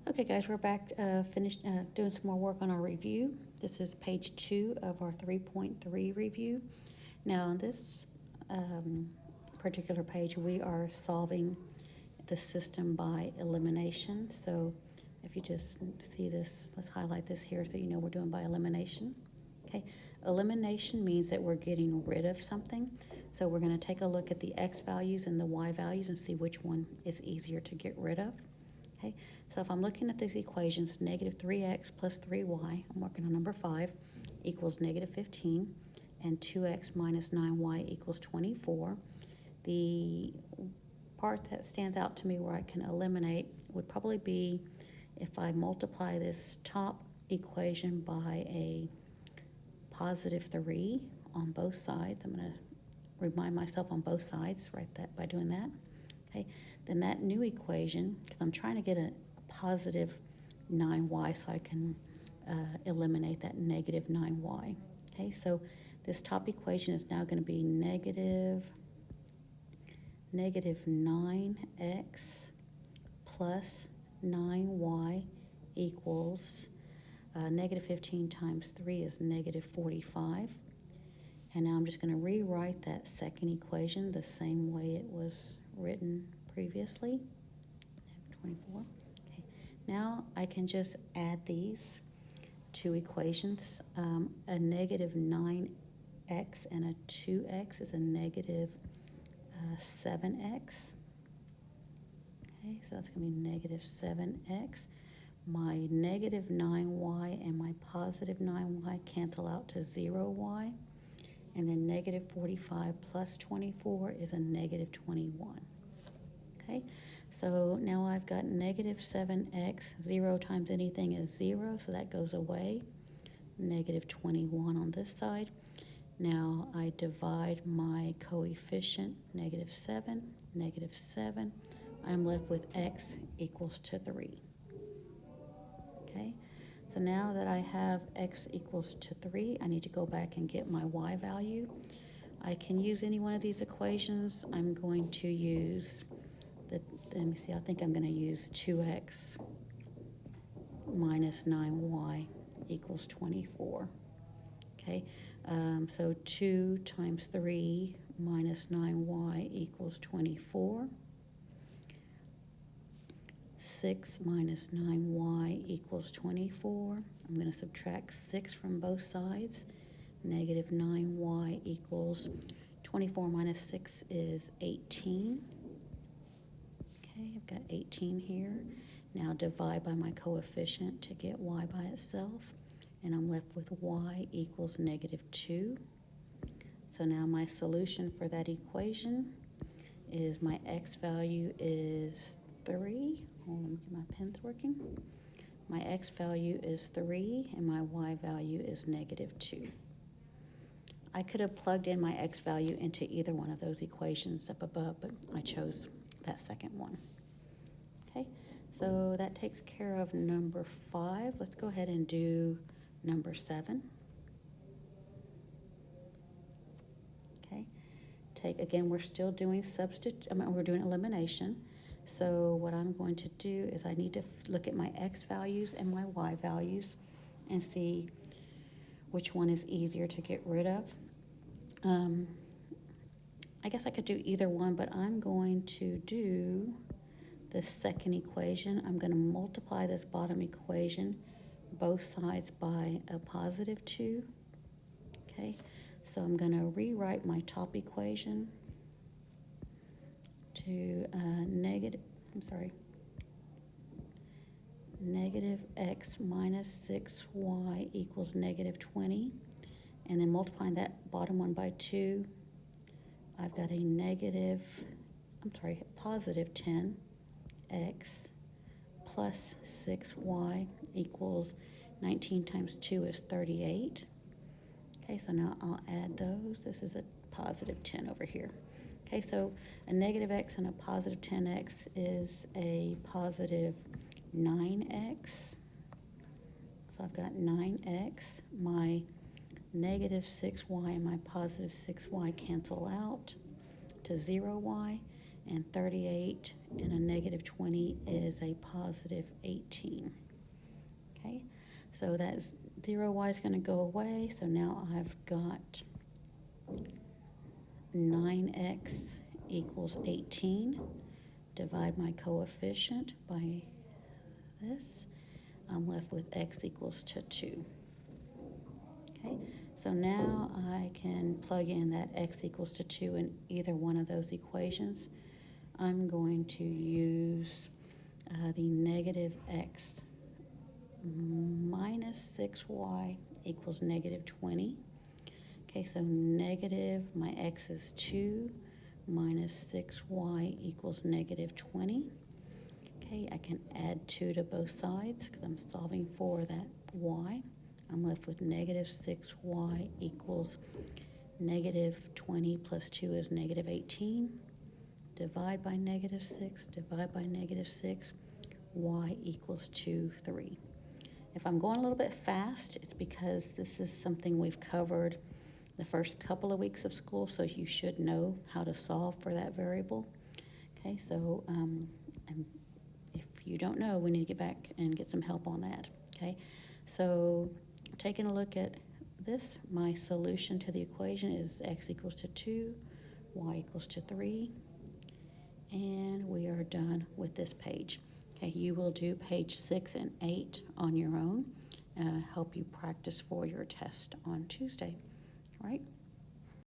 Okay, guys, we're back, finished doing some more work on our review. This is page 2 of our 3.3 review. Now, on this particular page, we are solving the system by elimination. So, if you just see this, let's highlight this here so you know we're doing by elimination. Okay, elimination means that we're getting rid of something. So, we're going to take a look at the x values and the y values and see which one is easier to get rid of. Okay, so if I'm looking at these equations, negative 3x plus 3y, I'm working on number 5, equals negative 15, and 2x minus 9y equals 24. The part that stands out to me where I can eliminate would probably be if I multiply this top equation by a positive 3 on both sides. I'm going to remind myself on both sides, write that by doing that. Okay, then that new equation, because I'm trying to get a positive 9y so I can eliminate that negative 9y. Okay, so this top equation is now going to be negative 9x plus 9y equals negative 15 times 3 is negative 45. And now I'm just going to rewrite that second equation the same way it was written previously. 24. Okay. Now I can just add these two equations. A negative 9x and a 2x is a negative 7x. Okay, so that's going to be negative 7x. My negative 9y and my positive 9y cancel out to 0y. And then negative 45 plus 24 is a negative 21. Okay, so now I've got negative 7x. 0 times anything is 0, so that goes away. Negative 21 on this side. Now I divide my coefficient, negative 7, negative 7. I'm left with x equals to 3. Okay. So now that I have x equals to 3, I need to go back and get my y value. I can use any one of these equations. I'm going to use, let me see, I think I'm going to use 2x minus 9y equals 24. Okay, so 2 times 3 minus 9y equals 24. 6 minus 9y equals 24. I'm going to subtract 6 from both sides. Negative 9y equals 24 minus 6 is 18. Okay, I've got 18 here. Now divide by my coefficient to get y by itself. And I'm left with y equals negative 2. So now my solution for that equation is my x value is 3. Hold on, let me get my pens working. My x value is 3 and my y value is negative 2. I could have plugged in my x value into either one of those equations up above, but I chose that second one. Okay, so that takes care of number 5. Let's go ahead and do number 7. Okay, again, we're still doing we're doing elimination. So what I'm going to do is I need to look at my x values and my y values and see which one is easier to get rid of. I guess I could do either one, but I'm going to do the second equation. I'm going to multiply this bottom equation, both sides by a positive 2. Okay, so I'm going to rewrite my top equation to negative x minus 6y equals negative 20. And then multiplying that bottom one by 2, I've got a positive 10x plus 6y equals 19 times 2 is 38. Okay, so now I'll add those. This is a positive 10 over here. Okay, so a negative x and a positive 10x is a positive 9x. So I've got 9x. My negative 6y and my positive 6y cancel out to 0y. and 38 and a negative 20 is a positive 18. Okay, so that 0y is going to go away, so now I've got 9x equals 18. Divide my coefficient by this. I'm left with x equals to 2. Okay, so now I can plug in that x equals to 2 in either one of those equations. I'm going to use the negative x minus 6y equals negative 20. Okay, so negative, my x is 2 minus 6y equals negative 20. Okay, I can add 2 to both sides because I'm solving for that y. I'm left with negative 6y equals negative 20 plus 2 is negative 18. Divide by negative 6, divide by negative 6, y equals 2, 3. If I'm going a little bit fast, it's because this is something we've covered the first couple of weeks of school, so you should know how to solve for that variable. Okay, so and if you don't know, we need to get back and get some help on that. Okay, so taking a look at this, my solution to the equation is x equals to 2, y equals to 3, and we are done with this page. Okay, you will do page 6 and 8 on your own, help you practice for your test on Tuesday. All right.